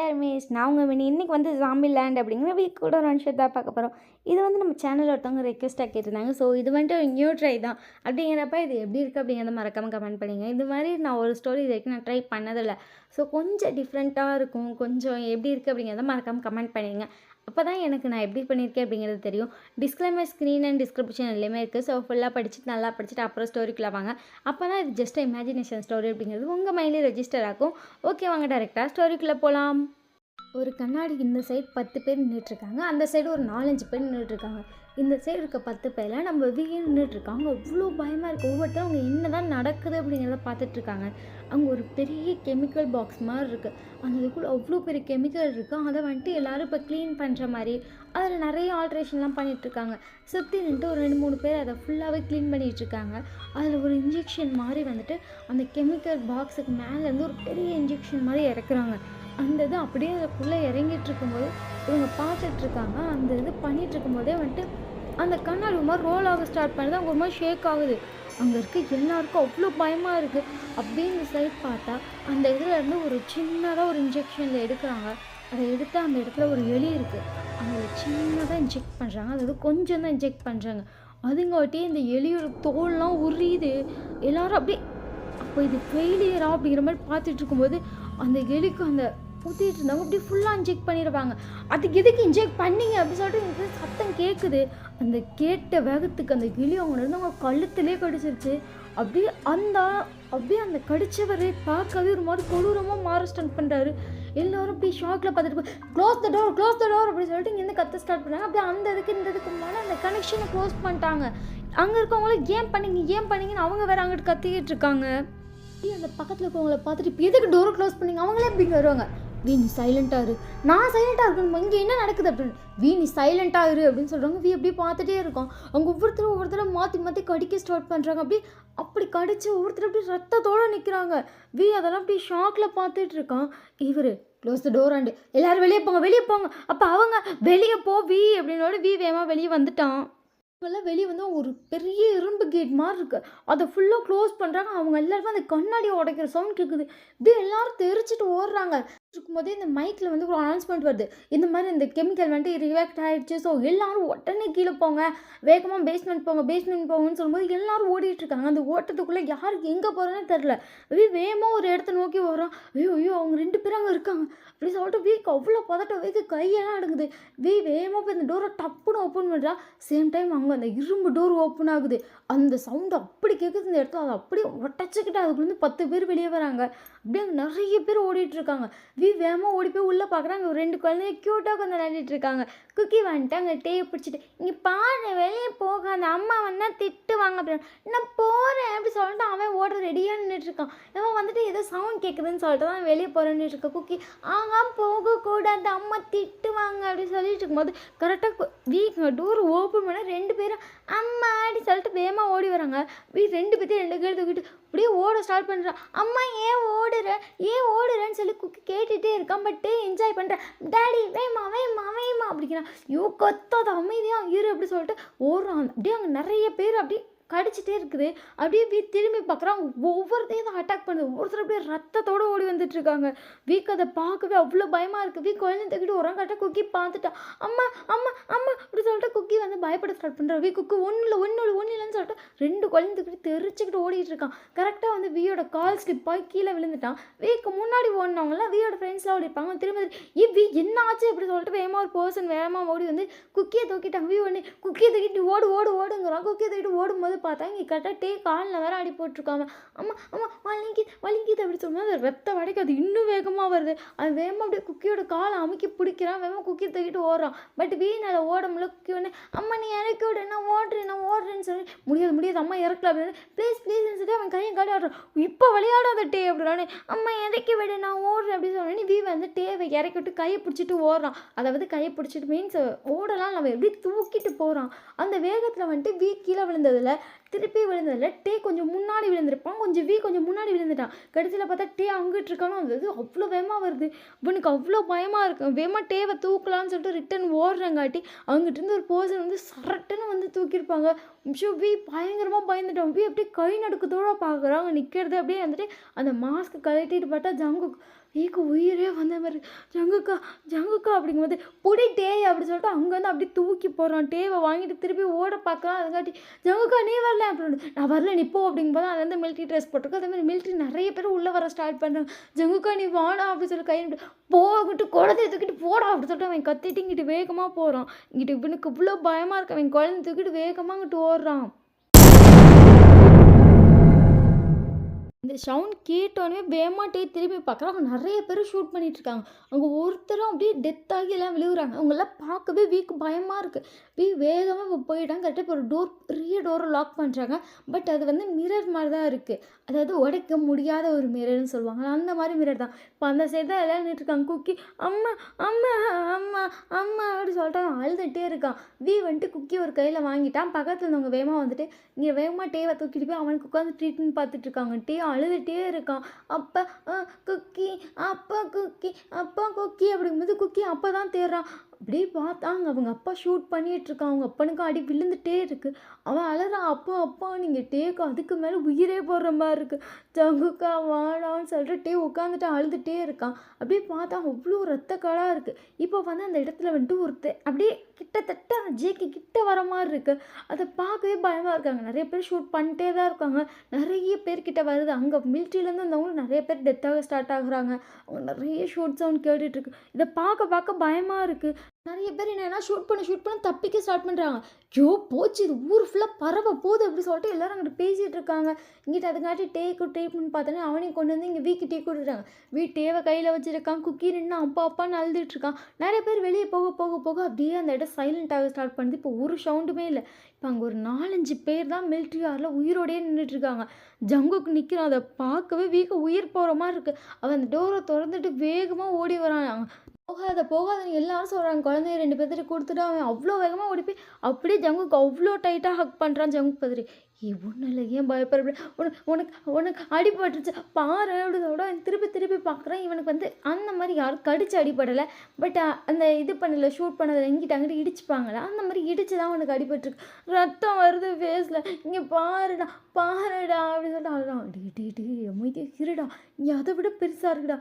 Hi miss நான் உங்கள் mini இன்றைக்கி வந்து ஜாம்பி லேண்ட் அப்படிங்கிற வீக் கூட ஒரு விஷயம் தான் பார்க்க போகிறோம். இது வந்து நம்ம சேனலில் ஒருத்தவங்க ரெக்வஸ்ட்டாக கேட்டிருந்தாங்க. ஸோ இது வந்துட்டு ஒரு நியூ ட்ரை தான். அப்படிங்கிறப்ப இது எப்படி இருக்குது அப்படிங்கிறத மறக்காமல் கமெண்ட் பண்ணிங்க. இது மாதிரி நான் ஒரு ஸ்டோரி இது வரைக்கும் நான் ட்ரை பண்ணதில்லை. ஸோ கொஞ்சம் டிஃப்ரெண்ட்டாக இருக்கும், கொஞ்சம் எப்படி இருக்குது அப்படிங்கிறத மறக்காமல் கமெண்ட் பண்ணிங்க. அப்போ தான் எனக்கு நான் எப்படி பண்ணியிருக்கேன் அப்படிங்கிறது தெரியும். டிஸ்க்ளைமர் ஸ்க்ரீன் அண்ட் டிஸ்கிரிப்ஷன் எல்லாமே இருக்குது. ஸோ ஃபுல்லாக படிச்சுட்டு நல்லா படிச்சுட்டு அப்புறம் ஸ்டோரிக்குள்ளே வாங்க. அப்போ தான் இது ஜஸ்ட் இமேஜினேஷன் ஸ்டோரி அப்படிங்கிறது உங்கள் மைண்ட்லேயே ரெஜிஸ்டர் ஆகும். ஓகே வாங்க டேரெக்டாக ஸ்டோரிக்குள்ளே போகலாம். ஒரு கண்ணாடி இந்த சைடு 10 பேர் நின்றுட்டுருக்காங்க, அந்த சைடு ஒரு 4-5 பேர் நின்றுட்டுருக்காங்க. இந்த சைடு இருக்க 10 பேரில் நம்ம வீயும் நின்றுட்டுருக்காங்க. அவ்வளோ பயமாக இருக்குது. ஒவ்வொருத்தரும் அவங்க என்ன தான் நடக்குது அப்படிங்கிறத பார்த்துட்ருக்காங்க. அங்கே ஒரு பெரிய கெமிக்கல் பாக்ஸ் மாதிரி இருக்குது. அந்த இதுக்குள்ளே அவ்வளோ பெரிய கெமிக்கல் இருக்குது. அதை வந்துட்டு எல்லோரும் இப்போ க்ளீன் பண்ணுற மாதிரி அதில் நிறைய ஆல்ட்ரேஷன்லாம் பண்ணிகிட்ருக்காங்க. சுற்றி நின்றுட்டு ஒரு 2-3 பேர் அதை ஃபுல்லாகவே க்ளீன் பண்ணிகிட்ருக்காங்க. அதில் ஒரு இன்ஜெக்ஷன் மாதிரி வந்துட்டு அந்த கெமிக்கல் பாக்ஸுக்கு மேலேருந்து ஒரு பெரிய இன்ஜெக்ஷன் மாதிரி இறக்குறாங்க. அந்த இது அப்படியே அதுக்குள்ளே இறங்கிட்டு இருக்கும்போது இவங்க பார்த்துட்ருக்காங்க. அந்த இது பண்ணிகிட்டு இருக்கும்போதே வந்துட்டு அந்த கண்ணாடி ஒரு மாதிரி ரோல் ஆக ஸ்டார்ட் பண்ணுது. அவங்க ஒரு மாதிரி ஷேக் ஆகுது. அங்கே இருக்க எல்லாருக்கும் அவ்வளோ பயமாக இருக்குது. அப்படியே இந்த சைட் பார்த்தா அந்த இதில் இருந்து ஒரு சின்னதாக ஒரு இன்ஜெக்ஷனில் எடுக்கிறாங்க. அதை எடுத்து அந்த இடத்துல ஒரு எலி இருக்குது. அந்த சின்னதாக இன்ஜெக்ட் பண்ணுறாங்க. அதாவது கொஞ்சம் தான் இன்ஜெக்ட் பண்ணுறாங்க. அதுங்காட்டியே இந்த எலியோட தோல்லாம் உரியுது. எல்லோரும் அப்படியே அப்போ இது ஃபெயிலியரா அப்படிங்கிற மாதிரி பார்த்துட்டு இருக்கும்போது அந்த எலிக்கு அந்த ஊற்றிட்டு இருந்தாங்க அப்படியே ஃபுல்லாக இன்ஜெக்ட் பண்ணிடுவாங்க. அதுக்கு எதுக்கு இன்ஜெக்ட் பண்ணிங்க அப்படின்னு சொல்லிட்டு எனக்கு சத்தம் கேட்குது. அந்த கேட்ட வேகத்துக்கு அந்த கிளி அவங்க இருந்தவங்க கழுத்துலேயே கடிச்சிருச்சு. அப்படியே அந்த கடிச்சவரை பார்க்கவே ஒரு மாதிரி கொடூரமாக மாற ஸ்டார்ட் பண்ணுறாரு. எல்லோரும் அப்படியே ஷாக்கில் பார்த்துட்டு க்ளோஸ் த டோர் அப்படின்னு சொல்லிட்டு இங்கேருந்து கத்த ஸ்டார்ட் பண்ணாங்க. அப்படியே அந்த இதுக்கு இந்த இதுக்கு முன்னாடி அந்த கனெக்ஷனை க்ளோஸ் பண்ணிட்டாங்க. அங்கே இருக்கவங்களும் ஏன் பண்ணீங்கன்னு அவங்க வேறு அங்கிட்டு கத்திக்கிட்டு இருக்காங்க. அந்த பக்கத்தில் இருக்கவங்கள பார்த்துட்டு இப்போ எதுக்கு டோரை க்ளோஸ் பண்ணிங்க, அவங்களே எப்படிங்க வருவாங்க. வீ நீ சைலண்ட்டாக இரு, நான் சைலண்ட்டாக இருக்கணும், இங்கே என்ன நடக்குது அப்படின்னு. வீ நீ சைலண்ட்டாக இரு அப்படின்னு சொல்கிறாங்க. வீ அப்படியே பார்த்துட்டே இருக்கோம். அவங்க ஒவ்வொருத்தரும் மாற்றி கடிக்க ஸ்டார்ட் பண்ணுறாங்க. அப்படி கடிச்சு ஒவ்வொருத்தரும் அப்படியே ரத்தத்தோடு நிற்கிறாங்க. வீ அதெல்லாம் அப்படியே ஷாக்கில் பார்த்துட்டு இருக்கான். இவர் க்ளோஸ் த டோர் அண்டு எல்லோரும் வெளியே போங்க. அப்போ அவங்க வெளியே போ வீ அப்படின்னோட வீ வேகமாக வெளியே வந்துட்டான். அவங்கெல்லாம் வெளியே வந்து ஒரு பெரிய இரும்பு கேட் மாதிரி இருக்குது. அதை ஃபுல்லாக க்ளோஸ் பண்ணுறாங்க. அவங்க எல்லாருமே அந்த கண்ணாடியை உடைக்கிற சவுண்ட் கேட்குது. இப்படி எல்லோரும் தெரிச்சிட்டு ஓடுறாங்க. இருக்கும்போதே இந்த மைக்கில் வந்து ஒரு அனௌன்ஸ்மெண்ட் வருது. இந்த மாதிரி இந்த கெமிக்கல் வந்துட்டு ரியாக்ட் ஆகிடுச்சு. ஸோ எல்லோரும் உடனே கீழே போங்க, வேகமாக பேஸ்மெண்ட் போங்கன்னு சொல்லும்போது எல்லோரும் ஓடிட்டுருக்காங்க. அந்த ஓட்டத்துக்குள்ளே யாருக்கு எங்கே போகிறோன்னே தெரில. வேகமாக ஒரு இடத்த நோக்கி வரோம். ஐயோ அவங்க 2 பேரும் அங்கே இருக்காங்க அப்படி சொல்லிட்டு வீக்கு அவ்வளோ பதட்டம். வீக்கு கையெல்லாம் அடங்குது. வேகமாக போய் இந்த டோரை டப்புன்னு ஓப்பன் பண்ணுறா. சேம் டைம் அங்கே அந்த இரும்பு டோர் ஓப்பன் ஆகுது. அந்த சவுண்டு அப்படி கேட்குது. இந்த இடத்துல அதை அப்படியே ஒட்டச்சிக்கிட்டு அதுக்குள்ளேருந்து 10 பேர் வெளியே வராங்க. அப்படியே அங்கே நிறைய பேர் ஓடிட்டுருக்காங்க. வேகமாக ஓடி போய் உள்ளே பார்க்குறாங்க. ஒரு 2 குழந்தைங்க க்யூட்டாக கொஞ்சம் விளையாடிட்டு இருக்காங்க. குக்கி வந்துட்டு அங்கே டேயை பிடிச்சிட்டு இங்கே பாரு வெளியே போக அந்த அம்மா வந்தால் திட்டுவாங்க அப்படின்னு. நான் போகிறேன் அப்படி சொல்லிட்டு அவன் ஓட ரெடியாக நின்றுட்டுருக்கான். இவன் வந்துட்டு ஏதோ சவுண்ட் கேட்குதுன்னு சொல்லிட்டு தான் வெளியே போகிறேன்னு இருக்க. குக்கி போகக்கூடாது அம்மா திட்டுவாங்க அப்படின்னு சொல்லிட்டு இருக்கும்போது கரெக்டாக டோர் ஓப்பன் பண்ண 2 பேரும் அம்மா அப்படி சொல்லிட்டு வேகமாக ஓடி வராங்க. 2 பேர்த்தையும் 2 கேள் தூக்கிட்டு அப்படியே ஓட ஸ்டார்ட் பண்ணுறான். அம்மா ஏன் ஓடுறேன்னு சொல்லி குக்கி கேட்டுகிட்டே இருக்கான். பட் என்ஜாய் பண்ணுறேன். டேடி வேமா அப்படிங்கிறான். கொத்தாத அமைதியாக இரு அப்படி சொல்லிட்டு ஓடுறான். அப்படியே அங்கே நிறைய பேர் அப்படியே கடிச்சிட்டே இருக்குது. அப்படியே திரும்பி பார்க்குறாங்க. ஒவ்வொருத்தையும் தான் அட்டாக் பண்ணுது. ஒவ்வொருத்தர் அப்படியே ரத்தத்தோடு ஓடி வந்துட்டுருக்காங்க. அதை பார்க்கவே அவ்வளோ பயமாக இருக்குது. குழந்தை தூக்கிட்டு கரெக்டாக குக்கி பார்த்துட்டா. அம்மா அப்படி சொல்லிட்டு குக்கி வந்து பயப்பட ஸ்டார்ட் பண்ணுறா. குக்கு ஒன்றும் சொல்லிட்டு 2 குழந்தை தூக்கிட்டு தெரிச்சுக்கிட்டு ஓடிட்டு இருக்கான். கரெக்டாக வந்து வீயோட கால் ஸ்லிப் ஆகி கீழே விழுந்துட்டான். முன்னாடி ஓடினவங்களாம் வீயோட ஃப்ரெண்ட்ஸ்லாம் ஓடி இருப்பாங்க. திரும்ப என்ன ஆச்சு அப்படி சொல்லிட்டு வேகமாக ஒரு பர்சன் வேகமாக ஓடி வந்து குக்கியை தூக்கிட்டாங்க. குக்கியை தூக்கிட்டு ஓடுங்கிறான். குக்கியை தூக்கிட்டு ஓடும்போது பார்த்தா இங்கே கரெக்டாக காலில் வேறு அடி போட்டிருக்காங்க. அம்மா வலிங்கிது அப்படி சொன்னால் அது ரத்த வடைக்கு அது இன்னும் வேகமாக வருது. அது வேகமாக அப்படியே குக்கியோட காலை அமுக்கி பிடிக்கிறான். வேகமாக குக்கியை தூக்கிட்டு ஓடுறான். பட் வீணால் ஓட முடியல. குக்கி ஒன்று அம்மா நீ இறக்கி விடு, நான் ஓடுறேன்னு சொல்லி முடியாது அம்மா இறக்கல அப்படின்னு ப்ளீஸ்ன்னு சொல்லி அவன் கையை காட்டி ஆடுறான். இப்போ விளையாடாத டே அப்படின்னானே அம்மா இறக்கி விடு நான் ஓடுறேன் அப்படின்னு சொன்னோன்னே வந்து டேவை இறக்கி விட்டு கையை பிடிச்சிட்டு ஓடுறான். அதாவது கையை பிடிச்சிட்டு மீன்ஸ் ஓடலாம் நம்ம எப்படி தூக்கிட்டு போகிறான். அந்த வேகத்தில் வந்துட்டு கீழே விழுந்ததில் திருப்பி விழுந்ததில் டே கொஞ்சம் முன்னாடி விழுந்திருப்பான். கொஞ்சம் முன்னாடி விழுந்துட்டான். கடைசியில் பார்த்தா டே அங்கிட்டு இருக்கானோ அந்த இது அவ்வளோ வேகமாக வருது. இவனுக்கு அவ்வளோ பயமாக இருக்கும். வேகமாக டேவை தூக்கலான்னு சொல்லிட்டு ரிட்டன் ஓடுறங்காட்டி அங்கிட்டிருந்து ஒரு பர்சன் வந்து சரட்டுன்னு வந்து தூக்கியிருப்பாங்க. பயங்கரமாக பயந்துட்டான். அப்படியே கை நடுக்கத்தோடு பார்க்குறாங்க நிற்கிறது. அப்படியே வந்துட்டு அந்த மாஸ்க் கழட்டிட்டு பார்த்தா வீக்கு உயிரே வந்த மாதிரி ஜங்குக்கா ஜங்குக்கா அப்படிங்கும்போது புடி டேய் அப்படின்னு சொல்லிட்டு அங்கேருந்து அப்படியே தூக்கி போகிறான். டேவை வாங்கிட்டு திருப்பி ஓட பார்க்கலாம். அதுக்காட்டி ஜங்குக்கா நீ வரல அப்படின்னு நான் வரல நீ போ அப்படிங்கும்போது அது வந்து மிலிட்ரி ட்ரெஸ் போட்டிருக்கு. அதே மாதிரி மிலிட்ரி நிறைய பேர் உள்ளே வர ஸ்டார்ட் பண்ணுறாங்க. ஜங்குக்கா நீ வாடா அப்படின்னு சொல்லி கை போகிட்டு குழந்தைய தூக்கிட்டு போடா அப்படின்னு சொல்லிட்டு அவன் கத்திட்டு இங்கிட்டு வேகமாக போகிறான். இங்கிட்டு இவனுக்கு இவ்வளோ பயமாக இருக்கு. அவன் குழந்தை தூக்கிட்டு வேகமாக இங்கிட்டு ஓடுறான். இந்த சவுண்ட் கேட்டோடனே வேகமாட்டே திரும்பி பார்க்குறான். அவங்க நிறைய பேர் ஷூட் பண்ணிகிட்ருக்காங்க. அவங்க ஒருத்தரும் அப்படியே டெத் ஆகி எல்லாம் விழுகுறாங்க. அவங்களாம் பார்க்கவே வீக்கு பயமாக இருக்குது. வேகமாக போயிட்டாங்க. கரெக்டாக இப்போ ஒரு டோர் பெரிய டோரை லாக் பண்ணுறாங்க. பட் அது வந்து மிரர் மாதிரி தான் இருக்குது. அதாவது உடைக்க முடியாத ஒரு மிரர்னு சொல்லுவாங்க. அந்த மாதிரி மிரர் தான். இப்போ அந்த சைடு தான் எல்லாம் நின்றுட்டுருக்காங்க. குக்கி அம்மா அம்மா அம்மா அம்மா அப்படின்னு சொல்லிட்டு அவன் அழுதுகிட்டே இருக்கான். வந்துட்டு குக்கி ஒரு கையில் வாங்கிட்டான். பக்கத்தில் இருந்தவங்க வேகமாக வந்துட்டு இங்கே வேகமாக டேவை தூக்கிட்டு போய் அவனுக்கு உட்காந்து ட்ரீட்மெண்ட் பார்த்துட்ருக்காங்க. டே அழுதுகிட்டே இருக்கான். அப்பா குக்கி அப்பா குக்கி அப்பா குக்கி அப்படிங்கும்போது குக்கி அப்போ தான் தேடுறான். அப்படியே பார்த்தாங்க அவங்க அப்பா ஷூட் பண்ணிகிட்ருக்கான். அவங்க அப்பனுக்கு அடி விழுந்துகிட்டே இருக்குது. அவன் அழறான். அப்பா அப்பா நீங்கள் டேக்கு அதுக்கு மேலே உயிரே போடுற மாதிரி இருக்குது. ஜங்குக்கா வாடான்னு சொல்லிட்டு டே உட்காந்துட்டு அழுதுகிட்டே இருக்கான். அப்படியே பார்த்தா அவ்வளோ ரத்தக்காடாக இருக்குது. இப்போ வந்து அந்த இடத்துல வந்துட்டு ஒருத்தர் அப்படியே கிட்டத்தட்ட அந்த ஜேக்கு கிட்ட வர மாதிரி இருக்குது. அதை பார்க்கவே பயமாக இருக்காங்க. நிறைய பேர் ஷூட் பண்ணிட்டே தான் இருக்காங்க. நிறைய பேர்கிட்ட வருது. அங்கே மிலிட்ரியிலேருந்து வந்தவங்களும் நிறைய பேர் டெத்தாக ஸ்டார்ட் ஆகுறாங்க. அவங்க நிறைய ஷூட் சவுண்ட் கேட்டுட்ருக்கு. இதை பார்க்க பார்க்க பயமாக இருக்குது. நிறைய பேர் என்னென்னா ஷூட் பண்ண தப்பிக்க ஸ்டார்ட் பண்ணுறாங்க. ஐயோ போச்சு இது ஊர் ஃபுல்லாக பரவ போகுது அப்படி சொல்லிட்டு எல்லோரும் அங்கிட்ட பேசிகிட்டு இருக்காங்க. இங்கிட்ட அதுக்காட்டி டேக்கு ட்ரீட்மெண்ட் பார்த்தோன்னே அவனையும் கொண்டு வந்து இங்கே வீக்கு டீ கொடுத்துட்டாங்க. டேவை கையில் வச்சுருக்கான். குக்கி நின்று அப்பா அப்பான்னு அழுதுட்டுருக்கான். நிறைய பேர் வெளியே போக போக போக அப்படியே அந்த இடம் சைலண்ட்டாக ஸ்டார்ட் பண்ணுது. இப்போ ஒரு சவுண்டுமே இல்லை. இப்போ அங்கே ஒரு 4-5 பேர் தான் மிலிட்ரி ஆரில் உயிரோடையே நின்றுட்டுருக்காங்க. ஜங்குக்கு நிற்கிறான். அதை பார்க்கவே வீக்க உயிர் போகிற மாதிரி இருக்குது. அவன் அந்த டோரை திறந்துட்டு வேகமாக ஓடி வரான். போகாதன்னு எல்லாரும் சொல்கிறாங்க. குழந்தைய 2 பேர்த்துட்டு கொடுத்துட்டு அவன் அவ்வளோ வேகமாக ஓடி போய் அப்படியே ஜங்குக்கு அவ்வளோ டைட்டாக ஹக் பண்ணுறான். ஜங்குக்கு பதறி ஒன்றும் இல்லை ஏன் பயப்படுற உனக்கு உனக்கு அடிபட்டுருச்சு பாரு அப்படின்னோட திருப்பி பார்க்குறேன். இவனுக்கு வந்து அந்த மாதிரி யாரும் கடிச்சு அடிபடலை. பட் அந்த இது பண்ணல ஷூட் பண்ணதில் எங்கிட்ட அங்கிட்டு இடிச்சுப்பாங்களா அந்த மாதிரி இடிச்சு தான் அவனுக்கு அடிபட்டுருக்கு. ரத்தம் வருது ஃபேஸில். இங்கே பாருடா அப்படின்னு சொல்லிட்டு அழுறான். டி அமைதியா இருடா இங்கே அதை விட பெருசாக இருக்குடா.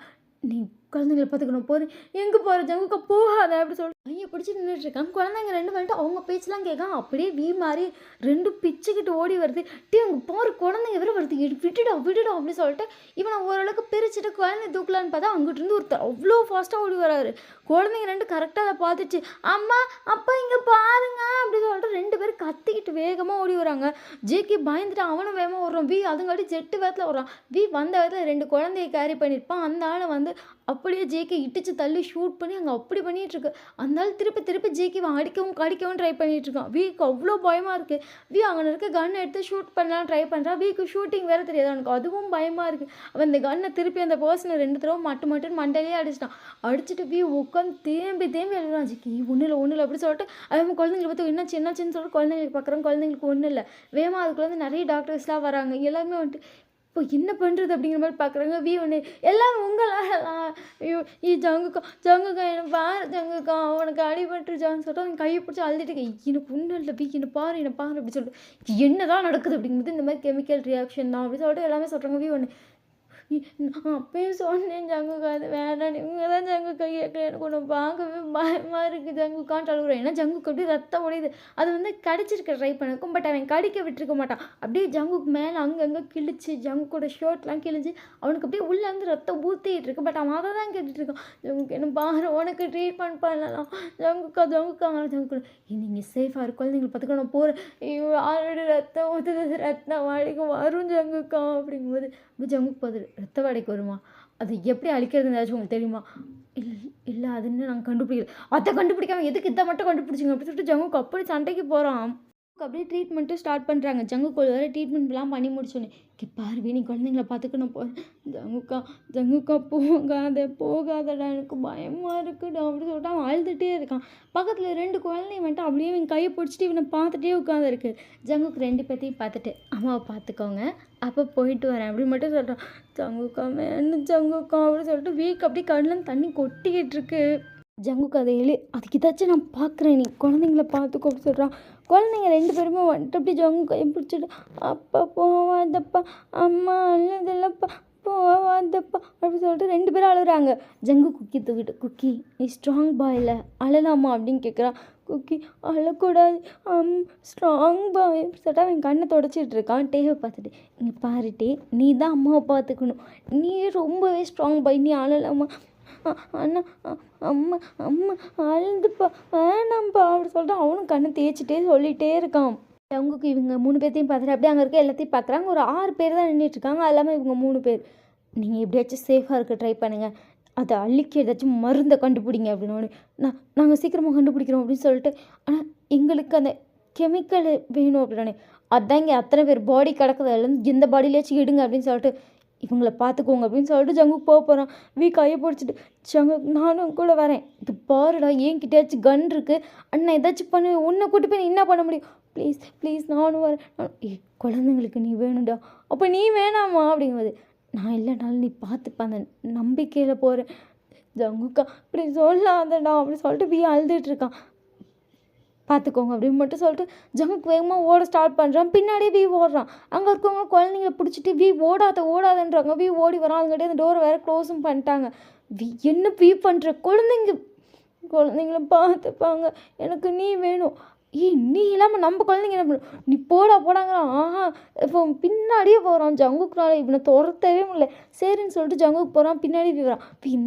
நீ குழந்தைங்கள பார்த்துக்கணும் போகிறேன். எங்கே போகிற ஜங்குக்கா போகாத அப்படி சொல்லிட்டு கையை பிடிச்சி நின்றுட்டுருக்காங்க. குழந்தைங்க 2 வந்துட்டு அவங்க பேச்செலாம் கேட்காம அப்படியே மாதிரி 2 பிச்சுக்கிட்டு ஓடி வருது. அங்கே போகிற குழந்தைங்க வேறு வருது. விட்டுடும் அப்படின்னு சொல்லிட்டு இவனை ஓரளவுக்கு பிரிச்சுட்டு குழந்தை தூக்கலான்னு பார்த்தா அங்கிட்டிருந்து ஒருத்தர் அவ்வளோ ஃபாஸ்ட்டாக ஓடி வராரு. குழந்தைங்க 2 கரெக்டாக அதை பார்த்துச்சு. அம்மா அப்பா இங்கே பாருங்க அப்படின்னு சொல்லிட்டு 2 பேரும் கத்திக்கிட்டு வேகமாக ஓடி வராங்க. ஜேகே பயந்துட்டு அவனும் வேகமாக ஓடுறான். அதுங்காட்டி ஜெட்டு வேகத்தில் ஓடுறான். வந்த வேகத்தில் 2 குழந்தைய கேரி பண்ணியிருப்பான். அந்த ஆளை வந்து அப்படியே ஜேகே இட்டிச்சு தள்ளி ஷூட் பண்ணி அங்கே அப்படி பண்ணிகிட்ருக்கு. அதனால திருப்பி ஜேகே அடிக்கவும் ட்ரை பண்ணிகிட்ருக்கான். வீக்கு அவ்வளோ பயமாக இருக்குது. அங்கே இருக்க கன்னை எடுத்து ஷூட் பண்ணலாம் ட்ரை பண்ணுறான். ஷூட்டிங் வேறு தெரியாது அவனுக்கு. அதுவும் பயமாக இருக்குது. அவன் இந்த கன்னை திருப்பி அந்த பர்சனை 2 தடவை மட்டுன்னு மண்டையிலே அடிச்சிட்டான். அடிச்சுட்டு உட்காந்து தேம்பி எழுதுறான். ஜேகே ஒன்றும் இல்லை அப்படி சொல்லிட்டு அவன் குழந்தைங்களை பார்த்து என்னாச்சுன்னு சொல்லிட்டு குழந்தைங்களுக்கு பார்க்குறான். குழந்தைங்களுக்கு ஒன்றும் இல்லை. வேகமாக அதுக்குள்ள வந்து நிறைய டாக்டர்ஸ்லாம் வராங்க. எல்லாருமே வந்துட்டு இப்போ என்ன பண்ணுறது அப்படிங்கிற மாதிரி பார்க்குறாங்க. ஒன்று எல்லோரும் உங்களால் ஐயோ ஜங்குக்கா என்னை பாரு ஜங்குக்கா அவனுக்கு அடிபட்டுருச்சான்னு சொல்லிட்டு அவன் கையை பிடிச்சி அழுதுட்டு எனக்கு ஒன்றும் இல்லை என்னை பாரு அப்படி சொல்லிட்டு என்ன தான் நடக்குது அப்படிங்கும்போது இந்த மாதிரி கெமிக்கல் ரியாக்ஷன் தான் அப்படி சொல்லிட்டு எல்லாமே சொல்கிறாங்க. ஒன்று நான் அப்பயும் சொன்னேன் ஜங்குக்கா அது வேணாம் இவங்க தான் ஜங்குக்கா கேட்கல எனக்கு ஒன்று பார்க்கவே பயமாக இருக்குது ஜங்குக்கான்ட்டு அழுகுறேன். ஏன்னா ஜங்குக்கு அப்படியே ரத்தம் உடையுது. அது வந்து கடிச்சிருக்க ட்ரை பண்ணிருக்கும். பட் அவன் கடிக்க விட்டுருக்க மாட்டான். அப்படியே ஜங்குக்கு மேலே அங்கங்கே கிழிச்சு ஜங்குக்கோட ஷர்ட்லாம் கிழிஞ்சு அவனுக்கு அப்படியே உள்ளேருந்து ரத்தம் ஊற்றிட்டு இருக்கு. பட் அவன் அதை தான் கேட்டுட்டு இருக்கான். ஜங்குக்கு என்ன பாரு உனக்கு ட்ரீட்மெண்ட் பண்ணலாம் ஜங்குக்கா நீங்கள் சேஃபாக இருக்கும் குழந்தைங்களை பார்த்துக்கணும் போகிறேன். ஆல்ரெடி ரத்தம் ஊற்றுது ரத்தம் வாடிக்கு வரும் ஜங்குக்கா அப்படிங்கும்போது ஜங்குக்கு பதில் ரத்த வாடைக்கு வருமா? அது எப்படி அழிக்கிறதுன்னு ஏதாச்சும் உங்களுக்கு தெரியுமா? இல்லை அதுன்னு நாங்கள் கண்டுபிடிக்கல. அதை கண்டுபிடிக்காம எதுக்கு இதை மட்டும் கண்டுபிடிச்சிங்க அப்படி சொல்லிட்டு ஜங்குக்கு அப்படி சண்டைக்கு போகிறான். அப்படியே ட்ரீட்மெண்ட்டும் ஸ்டார்ட் பண்ணுறாங்க. ஜங்குக்கு ஒரு வேறு ட்ரீட்மெண்ட்லாம் பண்ணி முடிச்சோன்னே பாரு நீ குழந்தைங்கள பார்த்துக்கணும் போ ஜங்குக்கா போகாதடா எனக்கு பயமாக இருக்குடா அப்படி சொல்லிட்டு அவன் அழுதுகிட்டே இருக்கான். பக்கத்தில் 2 குழந்தைங்க வந்துட்டு அப்படியே இவன் கையை பிடிச்சிட்டு இவனை பார்த்துட்டே உட்காந்துருக்கு. ஜங்குக்கு 2 பேர்த்தையும் பார்த்துட்டு அம்மாவை பார்த்துக்கோங்க அப்போ போயிட்டு வரேன் அப்படின்னு மட்டும் சொல்கிறான். ஜங்குக்கா வேணும் ஜங்குக்கா அப்படின்னு சொல்லிட்டு அப்படியே கண்ணில் தண்ணி கொட்டிக்கிட்டு இருக்கு. ஜங்குக்கு அதை அதுக்கு ஏதாச்சும் நான் பார்க்குறேன் நீ குழந்தைங்கள பார்த்துக்கோ அப்படி சொல்கிறான். குழந்தைங்க 2 பேருமே வந்துட்டு அப்படி ஜங்கு கையை பிடிச்சிட்டு அப்பா போவாதப்பா அம்மா அல்லதில்லப்பா போவாதப்பா அப்படின்னு சொல்லிட்டு 2 பேரும் அழுகுறாங்க. ஜங்கு குக்கி தூக்கிட்டு, குக்கி நீ ஸ்ட்ராங் பாய்ல அழலாமா அப்படின்னு கேட்குறான். குக்கி அழக்கூடாது ஸ்ட்ராங் பாய் சொல்லிட்டு அவன் கண்ணை தொடச்சிட்டு இருக்கான். டேவை பார்த்துட்டு, இங்கே பாரு டே, நீ தான் அம்மாவை பார்த்துக்கணும், நீ ரொம்பவே ஸ்ட்ராங் பாய், நீ அழலாமா அண்ணா அம்மா அம்மா அழுதுப்பா வேணாம்ப்பா அப்படி சொல்லிட்டு அவனும் கண்ணை தேய்ச்சிட்டே சொல்லிகிட்டே இருக்கான். அவங்களுக்கு இவங்க 3 பேர்த்தையும் பார்த்துட்டு அப்படியே அங்கே இருக்க எல்லாத்தையும் பார்க்குறாங்க. ஒரு 6 பேர் தான் நின்றுட்டுருக்காங்க. அது இல்லாமல் இவங்க 3 பேர். நீங்கள் எப்படியாச்சும் சேஃபாக இருக்க ட்ரை பண்ணுங்கள், அதை அள்ளிக்க ஏதாச்சும் மருந்தை கண்டுபிடிங்க அப்படின்னு. நாங்கள் சீக்கிரமாக கண்டுபிடிக்கிறோம் அப்படின்னு சொல்லிட்டு, ஆனால் எங்களுக்கு அந்த கெமிக்கல் வேணும் அப்படின்னானே. அதான் இங்கே அத்தனை பேர் பாடி கிடக்குது, அதுலேருந்து எந்த பாடியிலேயாச்சும் எடுங்க அப்படின்னு சொல்லிட்டு, இவங்களை பார்த்துக்கோங்க அப்படின்னு சொல்லிட்டு ஜங்குக்கு போக போகிறான். கையை பிடிச்சிட்டு, ஜங்குக் நானும் கூட வரேன், இது பாருடா என்கிட்டயாச்சும் கன் இருக்குது, அண்ணா ஏதாச்சும் பண்ணு, உன்னை கூட்டி போய் என்ன பண்ண முடியும், ப்ளீஸ் ப்ளீஸ் நானும் வரேன். குழந்தைங்களுக்கு நீ வேணும்டா, அப்போ நீ வேணாமா அப்படிங்கும்போது, நான் இல்லைனாலும் நீ பார்த்துப்ப அந்த நம்பிக்கையில் போகிறேன். ஜங்குக்கா இப்படி சொல்லாதடா அப்படின்னு சொல்லிட்டு அழுதுட்டுருக்கான். பார்த்துக்கோங்க அப்படின்னு மட்டும் சொல்லிட்டு ஜங்குக் வேகமாக ஓட ஸ்டார்ட் பண்ணுறான். பின்னாடியே ஓடுறான். அங்கே இருக்கவங்க குழந்தைங்கள பிடிச்சிட்டு ஓடாதன்றாங்க. ஓடி வரான். அதுங்கிட்டே அந்த டோரை வேறு க்ளோஸும் பண்ணிட்டாங்க. என்ன பண்ணுற, குழந்தைங்கள பார்த்துப்பாங்க, எனக்கு நீ வேணும். நீ இல்லாமல் நம்ம குழந்தைங்க என்ன பண்ணும், நீ போடாங்கிறான். இப்போ பின்னாடியே போகிறான். ஜங்குக்குனால இவனை துரத்தவே முடியல. சரின்னு சொல்லிட்டு ஜங்குக்கு போகிறான். பின்னாடி வரான்.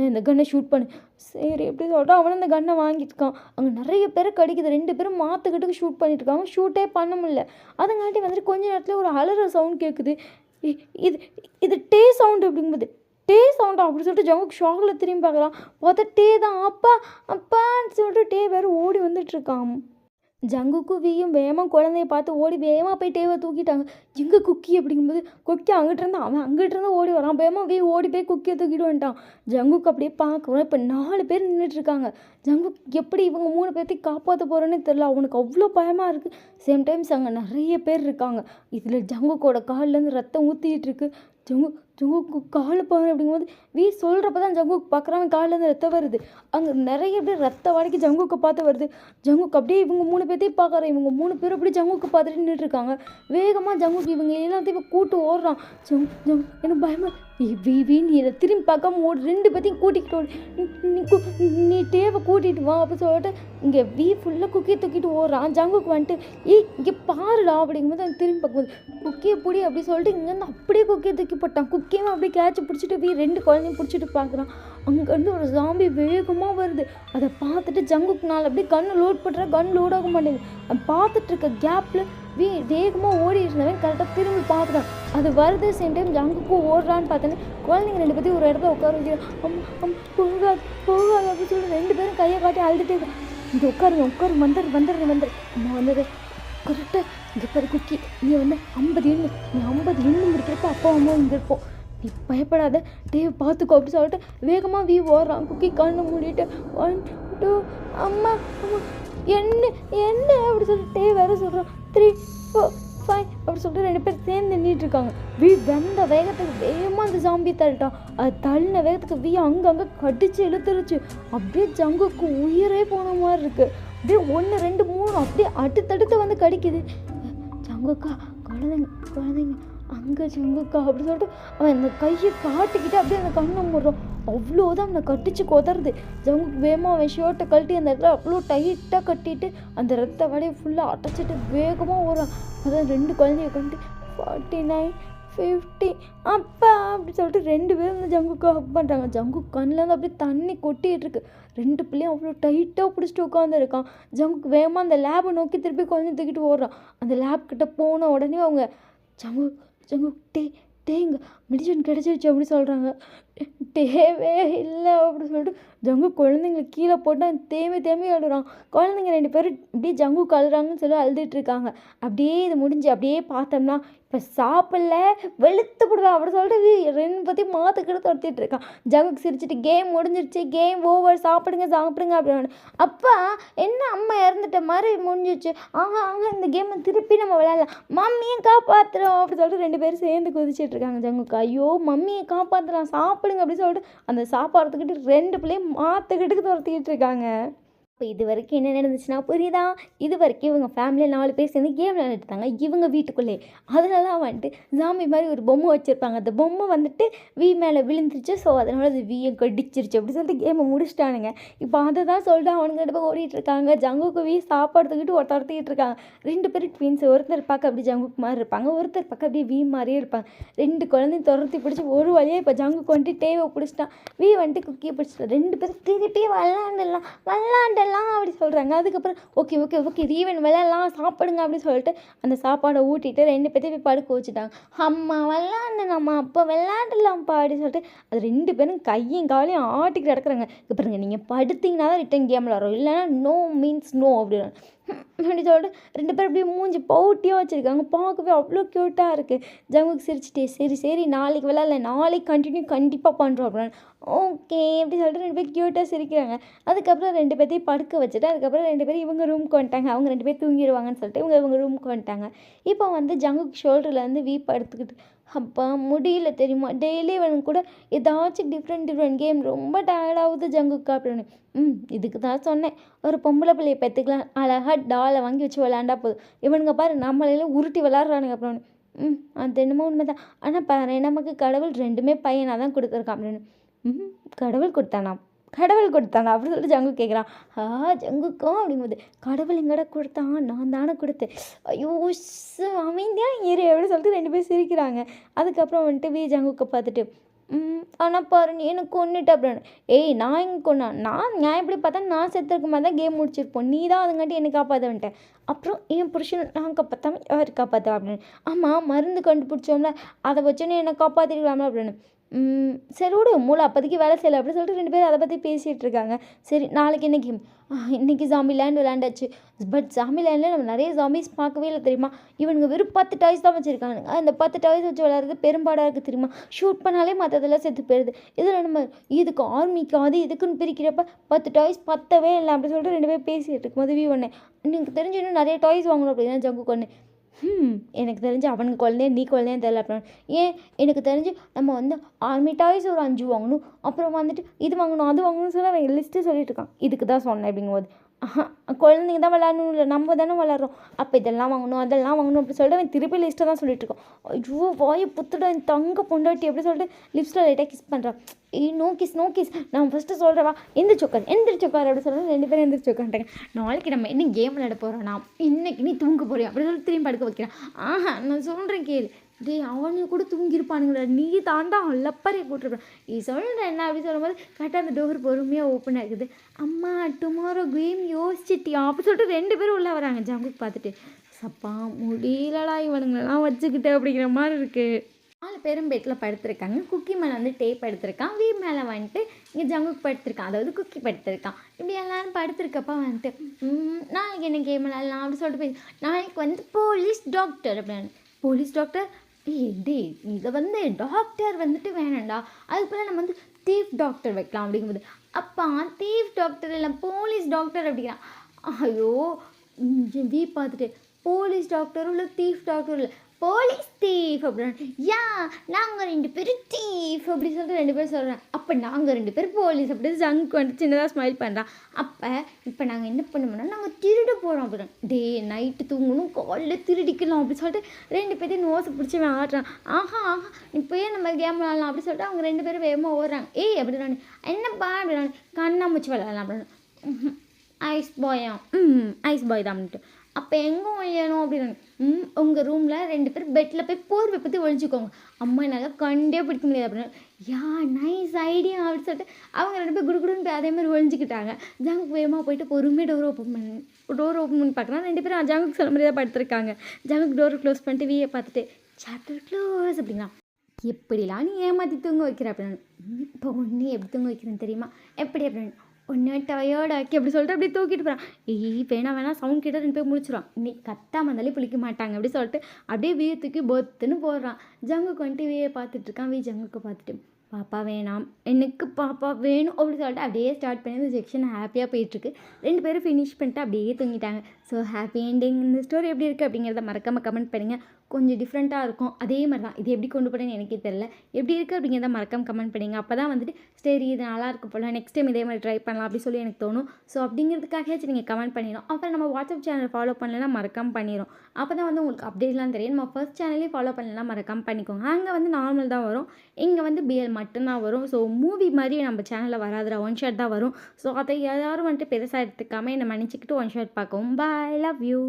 இந்த கன்னை ஷூட் பண்ணு, சரி எப்படி சொல்லிட்டு அவனும் அந்த கன்னை வாங்கிட்டுருக்கான். அங்கே நிறைய பேர் கடிக்குது. 2 பேரும் மாற்றுக்கிட்டு ஷூட் பண்ணிட்டு இருக்காங்க. ஷூட்டே பண்ண முடியல. அதுங்காட்டி வந்துட்டு கொஞ்ச நேரத்தில் ஒரு அலற சவுண்ட் கேட்குது. இது டே சவுண்டு அப்படிங்கும்போது, டே சவுண்டா அப்படி சொல்லிட்டு ஜங்குக்கு ஷாக்கில் திரும்பி பார்க்குறான். பார்த்தா டே தான். அப்பான்னு சொல்லிட்டு டே வேறு ஓடி வந்துட்டுருக்கான். ஜங்குக்கும் வியும் வேகமாக குழந்தைய பார்த்து ஓடி வேகமாக போய் டேவை தூக்கிட்டாங்க. எங்கே குக்கி அப்படிங்கும்போது, குக்கி அங்கிட்டிருந்து ஓடி வரான். வேகமாக ஓடி போய் குக்கியை தூக்கிட்டு வந்துட்டான். ஜங்குக்கு அப்படியே பார்க்குறோம். இப்போ 4 பேர் நின்றுட்டுருக்காங்க. ஜங்குக் எப்படி இவங்க 3 பேர்த்தையும் காப்பாற்ற போகிறோன்னே தெரில. அவனுக்கு அவ்வளோ பயமாக இருக்குது. சேம் டைம்ஸ் அங்கே நிறைய பேர் இருக்காங்க. இதில் ஜங்குக்கோட கால்லேருந்து ரத்தம் ஊற்றிக்கிட்டு இருக்கு. ஜங்குக்கு காலை பாரு அப்படிங்கும்போது சொல்கிறப்ப தான் ஜங்குக்கு பார்க்குறான். காலிலேருந்து ரத்தம் வருது. அங்கே நிறைய பேர் ரத்த வாடகைக்கு ஜங்குக்கை பார்த்து வருது. ஜங்குக்கு அப்படியே இவங்க 3 பேர்த்தையும் பார்க்குறேன். இவங்க 3 பேரும் அப்படியே ஜங்குக்கு பார்த்துட்டு நின்றுருக்காங்க. வேகமாக ஜங்குக்கு இவங்க எல்லாத்தையும் கூட்டு ஓடுறான். எனக்கு பயமாக நீ இதை திரும்பி பார்க்காம 2 பேர்த்தையும் கூட்டிகிட்டு ஓடு, நீ டேவை கூட்டிகிட்டு வா அப்படின்னு சொல்லிட்டு இங்கே ஃபுல்லாக குக்கியை தூக்கிட்டு ஓடுறான். ஜங்குக்கு வந்துட்டு இங்கே பாருடா அப்படிங்கும்போது அவன் திரும்பி பார்க்கும்போது, குக்கியை பிடி அப்படி சொல்லிட்டு இங்கேருந்து அப்படியே குக்கியை தூக்கி போட்டான். குக்கியும் அப்படியே கேட்சை பிடிச்சிட்டு 2 குழந்தையும் பிடிச்சிட்டு பார்க்குறான். அங்கேருந்து ஒரு ஜாம்பி வேகமாக வருது. அதை பார்த்துட்டு ஜங்குக்குனால அப்படியே கன்று லோட் பண்ணுறா. கன் லோட் ஆக மாட்டேங்குது. அதை பார்த்துட்டு இருக்க கேப்பில் வேகமாக ஓடி இருந்தவன் கரெக்டாக திரும்பி பார்க்குறான். அது வருது. சேம் டைம் ஜங்குக்கும் ஓடுறான்னு பார்த்தோன்னே குழந்தைங்க 2 பேர்த்தையும் ஒரு இடத்துல உட்கார வைக்கிறேன். போகாது அப்படின்னு சொல்லி 2 பேரும் கையை காட்டி அழுதுட்டே இருக்கான். இங்கே உட்காரு வந்துடுறேன் அம்மா வந்துடு கரெக்டாக. இங்கே பாரு குக்கி, நீ 50 எண்ணு, நீ 50 எண்ணு முடிக்கிறப்ப அப்பா அம்மா இங்கே இருப்போம், நீ பயப்படாத, டேவை பார்த்துக்கோ அப்படின்னு சொல்லிட்டு வேகமாக ஓடுறான். குக்கி கண்ணு மூடிட்டு 1 2 அம்மா என்ன அப்படி சொல்லிட்டு டே வேறு சொல்கிறான். 3 4 5 அப்படி சொல்லிட்டு 2 பேர் சேர்ந்து நின்றுட்டுருக்காங்க. வெந்த வேகத்துக்கு வேகமாக அந்த ஜாம்பி தள்ளிட்டான். அது தள்ளின வேகத்துக்கு அங்கங்கே கடிச்சு இழுத்துருச்சு. அப்படியே ஜங்குக்கு உயிரே போன மாதிரி இருக்குது. அப்படியே 1 2 3 அப்படியே அடுத்தடுத்து வந்து கடிக்குது. ஜங்குக்கா குழந்தைங்க அங்கே ஜங்குக்கா அப்படி சொல்லிட்டு அவன் அந்த கையை காட்டிக்கிட்டு அப்படியே அந்த கண்ணை மூடுறான். அவ்வளோதான் அவனை கட்டிச்சு கொதறது. ஜங்குக்கு வேகமாக அவன் ஷர்ட்டை கழட்டி அந்த இடத்துல அவ்வளோ டைட்டாக கட்டிட்டு அந்த ரத்த வடையை ஃபுல்லாக அடைச்சிட்டு வேகமாக ஓடுறான். அதான் 2 குழந்தைய கண்டு 49 50 அப்பா அப்படி சொல்லிட்டு 2 பேரும் வந்து ஜங்குக்கு ஹக் பண்ணுறாங்க. ஜங்குக்கு கண்ணிலேருந்து அப்படியே தண்ணி கொட்டிகிட்டு இருக்கு. 2 பிள்ளையும் அவ்வளோ டைட்டாக பிடிச்சிட்டு உட்காந்துருக்கான். ஜங்குக்கு வேகமாக அந்த லேபை நோக்கி திருப்பி குழந்தை தூக்கிட்டு ஓடுறான். அந்த லேப் கிட்ட போன உடனே அவங்க ஜங்குக் டேங்க மெடிசன் கிடச்சிருச்சு அப்படி சொல்கிறாங்க. தேவே இல்லை அப்படி சொல்லிட்டு ஜங்கு குழந்தைங்க கீழே போட்டால் தேம்பி அழுறான். குழந்தைங்க 2 பேரும் இப்படியே ஜங்குக்கு அழுறாங்கன்னு சொல்லி அழுதுட்டுருக்காங்க. அப்படியே இது முடிஞ்சு அப்படியே பார்த்தோம்னா இப்போ சாப்பிடல வெளுத்து போடுவேன் அப்படி சொல்லிட்டு 2 பற்றியும் மாற்றுக்கிட்டு துரத்திட்டு இருக்கான். ஜங்குக்கு சிரிச்சிட்டு கேம் முடிஞ்சிருச்சு, கேம் ஓவர், சாப்பிடுங்க அப்படின்னு. அப்பா என்ன அம்மா இறந்துட்ட மாதிரி முடிஞ்சிச்சு, ஆஹா இந்த கேமை திருப்பி நம்ம விளையாடலாம், மம்மியை காப்பாற்றுறோம் அப்படி சொல்லிட்டு 2 பேரும் சேர்ந்து குதிச்சிட்டு இருக்காங்க. ஜங்குக்கு ஐயோ மம்மியை காப்பாற்றலாம் சாப்பிடுங்க அப்படின்னு சொல்லிட்டு அந்த சாப்பாடுத்துக்கிட்டு 2 பிள்ளையும் மாற்றுக்கிட்டு துரத்திக்கிட்டு இருக்காங்க. இப்போ இது வரைக்கும் என்ன நடந்துச்சுன்னா புரியுதா? இது வரைக்கும் இவங்க ஃபேமிலியில் 4 பேர் சேர்ந்து கேம் விளையாண்டுட்டுருந்தாங்க. இவங்க வீட்டுக்குள்ளே. அதனால வந்துட்டு சாமி மாரி ஒரு பொம்மை வச்சுருப்பாங்க. அந்த பொம்மை வந்துட்டு மேலே விழுந்துருச்சு. ஸோ, அதனால அது வீய கடிச்சிருச்சு. அப்படி சொல்லிட்டு கேமை முடிச்சுட்டானுங்க. இப்போ அதை தான் சொல்லிட்டு அவனுங்க 2 பேரும் ஓடிட்டுருக்காங்க. ஜங்குக்கு சாப்பாடு தூக்கிட்டு ஒருத்தர் இருக்காங்க. 2 பேரும் ட்வின்ஸ். ஒருத்தர் பார்க்க அப்படியே ஜங்குக்கு மாதிரி இருப்பாங்க. ஒருத்தர் பார்க்க அப்படியே மாதிரியே இருப்பாங்க. 2 குழந்தையும் துரத்தி பிடிச்சி ஒரு வழியாக இப்போ ஜங்குக்கு வந்துட்டு டேவை பிடிச்சிட்டான். வந்துட்டு குக்கியை பிடிச்சிட்டான். 2 பேரும் திருப்பி விளாண்டலாம் அப்படி சொல்கிறாங்க. அதுக்கப்புறம் ஓகே ஓகே ஓகே ரீவன் விளையாடலாம் சாப்பிடுங்க அப்படின்னு சொல்லிட்டு அந்த சாப்பாடை ஊட்டிட்டு 2 பேர்த்தையும் போய் படுக்க வச்சுட்டாங்க. அம்மா விளாண்டுலாம்மா அப்போ விளையாடலாம்ப்பா அப்படின்னு சொல்லிட்டு அது 2 பேரும் கையும் காலையும் ஆட்டிக்கிட்டு கிடக்குறாங்க. இப்போ பாருங்க நீங்கள் படுத்திங்கன்னா தான் ரிட்டன் கேம் விளாட்றோம், இல்லைன்னா நோ மீன்ஸ் நோ அப்படின்னு அப்படி சொல்லிட்டு 2 பேரும் அப்படியே மூஞ்சி பவுட்டியாக வச்சுருக்காங்க. பார்க்கவே அவ்வளோ க்யூட்டாக இருக்குது. ஜங்குக்கு சிரிச்சிட்டே சரி நாளைக்கு விளாட்ல, நாளைக்கு கண்டிப்பாக பண்ணுறோம் அப்படின்னு. ஓகே அப்படி சொல்லிட்டு 2 பேர் க்யூட்டாக சிரிக்கிறாங்க. அதுக்கப்புறம் 2 பேர்த்தையும் படுக்க வச்சுட்டு அதுக்கப்புறம் 2 பேரும் இவங்க ரூமுக்கு வந்துட்டாங்க. அவங்க 2 பேர் தூங்கிடுவாங்கன்னு சொல்லிட்டு இவங்க ரூமுக்கு வந்துட்டாங்க. இப்போ வந்து ஜங்குக்கு ஷோல்டரில் வந்து படுத்துக்கிட்டு அப்பா முடியல தெரியுமா, டெய்லி இவனுக்கு கூட ஏதாச்சும் டிஃப்ரெண்ட் கேம், ரொம்ப டயர்டாகுது ஜங்குக்கா அப்படின்னு. இதுக்கு தான் சொன்னேன், ஒரு பொம்பளை பிள்ளையை பெற்றுக்கலாம், அழகாக டாலை வாங்கி வச்சு விளாண்டா போதும். இவனுங்க பாரு நம்மளையெல்லாம் உருட்டி விளாட்றானுங்க அப்படின்னு. அது என்னமோ உண்மை தான். ஆனால் பாரு நமக்கு கடவுள் 2மே பையனாக தான் கொடுத்துருக்கான் அப்படின்னு. கடவுள் கொடுத்தானா அப்படின்னு சொல்லிட்டு ஜங்கு கேட்குறான். ஜங்குக்கும் அப்படிங்கும்போது கடவுள் எங்கடா கொடுத்தான், நான் தானே கொடுத்தேன். ஐயோ அமைதியாக இரு அப்படின்னு சொல்லிட்டு 2 பேர் சிரிக்கிறாங்க. அதுக்கப்புறம் வந்துட்டு ஜங்குக்கை பார்த்துட்டு ஆனால் பாரு நீ எனக்கு கொன்னுட்ட அப்படின்னு. ஏய் நான் எங்கே கொண்டா, நான் எப்படி பார்த்தா நான் செத்துருக்க மாதிரி தான் கேம் முடிச்சிருப்போம், நீ தான் அதுங்காட்டி என்னை காப்பாற்ற வந்துட்டேன். அப்புறம் என் புருஷன் நான் காப்பாற்றாமல் யார் காப்பாற்றா அப்படின்னு. ஆமாம் மருந்து கண்டுபிடிச்சோம்ல, அதை வச்சோன்னே என்னை காப்பாற்றிக்கலாமா அப்படின்னு. சரி விடு மூளை அப்போதைக்கு வேலை செய்யலை அப்படின்னு சொல்லிட்டு 2 பேரும் அதை பற்றி பேசிகிட்டு இருக்காங்க. சரி நாளைக்கு என்ன கேம், இன்றைக்கி ஜாம்பி லேண்ட் விளையாண்டாச்சு. பட் ஜாம்பி லேண்டில் நம்ம நிறைய ஜாம்பிஸ் பார்க்கவே இல்லை தெரியுமா. இவனுங்க வெறும் 10 டாய்ஸ் தான் வச்சுருக்காங்க. அந்த 10 டாய்ஸ் வச்சு விளையாடுறது பெரும்பாடாக இருக்குது தெரியுமா. ஷூட் பண்ணாலே மற்றதெல்லாம் செத்து போயிடுது. இதில் நம்ம இதுக்கு ஆர்மிக்கு அது இதுக்குன்னு பிரிக்கிறப்ப 10 டாய்ஸ் பத்தவே இல்லை அப்படின்னு சொல்லிட்டு 2 பேர் பேசிகிட்டு இருக்கும்போது ஒன்று எனக்கு தெரிஞ்சு இன்னும் நிறைய டாய்ஸ் வாங்கணும் அப்படின்னா ஜங்கு கொண்டு எனக்கு தெரிஞ்சு அவனுக்கு குழந்தைய நீ குழந்தையும் தெரியல அப்படின்னு. ஏன் எனக்கு தெரிஞ்சு நம்ம வந்து ஆர்மி டாய்ஸ் ஒரு 5 வாங்கணும், அப்புறம் வந்துட்டு இது வாங்கணும் அது வாங்கணும்னு சொல்லி அவன் லிஸ்ட்டு சொல்லிட்டு இருக்கான். இதுக்கு தான் சொன்னேன் அப்படிங்கும்போது குழந்தைங்க தான் விளாடணும், இல்லை நம்ம தானே விளாட்றோம், அப்போ இதெல்லாம் வாங்கணும் அதெல்லாம் வாங்கணும் அப்படி சொல்லிட்டு அவன் திருப்பி லிஸ்ட்டை தான் சொல்லிட்டு இருக்கான். ஐயோ வாயை புத்துட என் தங்க பொண்டாட்டி அப்படி சொல்லிட்டு லிப்ஸ்ட்டில் லைட்டாக கிஸ் பண்ணுறான். நோ கிஸ் நான் ஃபஸ்ட்டு சொல்கிறவா எந்திரிச்சு உட்கார் அப்படி சொல்லிட்டு 2 பேரும் எந்திரிச்சு உட்காந்துட்டாங்க. நாளைக்கு நம்ம என்ன கேம் விளையாட போகிறோம், நான் இன்னைக்கு நீ தூங்க போறியா அப்படி சொல்லி திரும்பி படுக்க வைக்கிறேன். நான் சொல்கிறேன் கேளு, டேய் அவனுக்கு கூட தூங்கியிருப்பானுங்களா, நீ தாண்டா லப்பறையை போட்டிருப்பேன். நீ சொல்கிறேன் என்ன அப்படி சொல்லும்போது கரெக்டாக அந்த டோர் பொறுமையாக ஓப்பன் ஆகுது. அம்மா டுமாரோ கேம் யோசிச்சிட்டியா அப்படி சொல்லிட்டு 2 பேரும் உள்ளே வராங்க. ஜங்குக்கு பார்த்துட்டு சப்பா முடியலடா இவனுங்களெல்லாம் வச்சுக்கிட்டு அப்படிங்கிற மாதிரி இருக்குது. 4 பேரும் பெட்டில் படுத்திருக்காங்க. குக்கி மேலே வந்து டேப் எடுத்திருக்கான். மேலே வந்துட்டு இங்கே ஜங்குக்கு படுத்திருக்கான், அதாவது குக்கி படுத்திருக்கான். இப்படி எல்லாரும் படுத்திருக்கப்பா வந்துட்டு நாளைக்கு என்ன கேம் விளாட்லாம் அப்படி சொல்லிட்டு போய் நாளைக்கு வந்து போலீஸ் டாக்டர் அப்படின்னு. போலீஸ் டாக்டர் டே இதை வந்து டாக்டர் வந்துட்டு வேணாண்டா, அதுக்குள்ளே நம்ம வந்து தீஃப் டாக்டர் வைக்கலாம் அப்படிங்கும்போது அப்பா தீஃப் டாக்டர் இல்லை போலீஸ் டாக்டர் அப்படிங்கிறான். ஐயோ பார்த்துட்டு போலீஸ் டாக்டரும் இல்லை தீஃப் டாக்டரும் இல்லை போலீஸ் தீஃப் அப்படின்னு. நாங்கள் 2 பேரும் தீஃப் அப்படி சொல்லிட்டு 2 பேரும் சொல்கிறேன். அப்போ நாங்கள் 2 பேரும் போலீஸ் அப்படி ஜங்க் வந்து சின்னதாக ஸ்மைல் பண்ணுறான். அப்போ இப்போ நாங்கள் என்ன பண்ணோம்னா நாங்கள் திருட போகிறோம் அப்படின்னு. டே நைட்டு தூங்கணும் காலையில் திருடிக்கலாம் அப்படி சொல்லிட்டு 2 பேர்த்தையும் நோசை பிடிச்சி ஆடுறான். ஆஹா இப்போயே நம்ம கேம் விளாட்லாம் அப்படி சொல்லிட்டு அவங்க 2 பேரும் வேகமாக ஓடுறாங்க. அப்படி நான் என்னப்பா அப்படி நான் கண்ணாமூச்சி விளாட்லாம் அப்படின்னு. ஐஸ் பாயா ஐஸ் பாய் தான் அப்படின்ட்டு. அப்போ எங்கே ஒழியணும் அப்படின்னு. உங்கள் ரூமில் 2 பேர் பெட்டில் போய் போர்வை பற்றி ஒழிஞ்சிக்கோங்க, அம்மா என்னால் கண்டே பிடிக்க முடியாது அப்படின்னு. நைஸ் ஐடியா அப்படின்னு சொல்லிட்டு அவங்க 2 பேர் குடுக்குடுன்னு போய் அதேமாதிரி ஒழிஞ்சிக்கிட்டாங்க. ஜங்குக்கு வேகமாக போயிட்டு பொறுமையாக டோர் ஓப்பன் பண்ணி பார்க்குறான். 2 பேரும் ஜங்குக்கு சொல்ல மாதிரி தான் படுத்துருக்காங்க. ஜங்குக்கு டோரை க்ளோஸ் பண்ணிட்டு பார்த்துட்டு சாப்டர் க்ளோஸ் அப்படிங்களா. எப்படிலாம் நீ ஏமாற்றி தூங்க வைக்கிற அப்படின்னு. இப்போ ஒன்று எப்படி தூங்க வைக்கிறேன்னு தெரியுமா, எப்படி அப்படின்னு ஒன்று டயர்டாக்கி அப்படி சொல்லிட்டு அப்படியே தூக்கிட்டு போகிறான். வேணா சவுண்ட் கேட்டால் 2 பேர் முடிச்சிடும், இன்னைக்கு கத்தாமல் இருந்தாலே பிடிக்க மாட்டாங்க அப்படி சொல்லிட்டு அப்படியே வீயை தூக்கி பொத்துன்னு போடுறான். ஜங்குக்கு வந்துட்டு வீயை பார்த்துட்ருக்கான். ஜங்குக்கு பார்த்துட்டு பாப்பா வேணாம் எனக்கு பாப்பா வேணும் அப்படி சொல்லிட்டு அப்படியே ஸ்டார்ட் பண்ணி இந்த செக்ஷன் ஹாப்பியாக போயிட்டுருக்கு. 2 பேரும் ஃபினிஷ் பண்ணிட்டு அப்படியே தூங்கிட்டாங்க. So happy ending. இந்த ஸ்டோரி எப்படி இருக்குது அப்படிங்கிறத மறக்காமல் கமெண்ட் பண்ணுங்கள். கொஞ்சம் டிஃப்ரெண்ட்டாக இருக்கும். அதே மாரி தான். இது எப்படி கொண்டு போனேன்னு எனக்கே தெரியல. எப்படி இருக்குது அப்படிங்கிறத மறக்காம கமெண்ட் பண்ணுங்க. அப்போ தான் வந்துட்டு சரி இது நல்லாயிருக்கு போல. நெக்ஸ்ட் டைம் இதே மாரி ட்ரை பண்ணலாம் அப்படி சொல்லி எனக்கு தோணும். ஸோ அப்படிங்கிறதுக்காகயாச்சும் நீங்கள் கமெண்ட் பண்ணிடும். அப்புறம் நம்ம வாட்ஸ்அப் சேனல் ஃபாலோ பண்ணலன்னா மறக்காம பண்ணிரும். அப்போ தான் வந்து உங்களுக்கு அப்டேட்லாம் தெரியும். நம்ம ஃபர்ஸ்ட் சேனலே ஃபாலோ பண்ணலன்னா மறக்காம பண்ணிக்கோங்க. அங்கே வந்து நார்மல் தான் வரும். இங்கே வந்து பிஎல் மட்டும் தான் வரும். ஸோ மூவி மாதிரி நம்ம சேனலில் வராதுடா. ஒன் ஷாட் தான் வரும். ஸோ அதை யாரும் வந்துட்டு பெருசாக எடுத்துக்காம என்னை மன்னிச்சுக்கிட்டு ஒன் ஷாட் பார்க்கவும். பாய். Love you.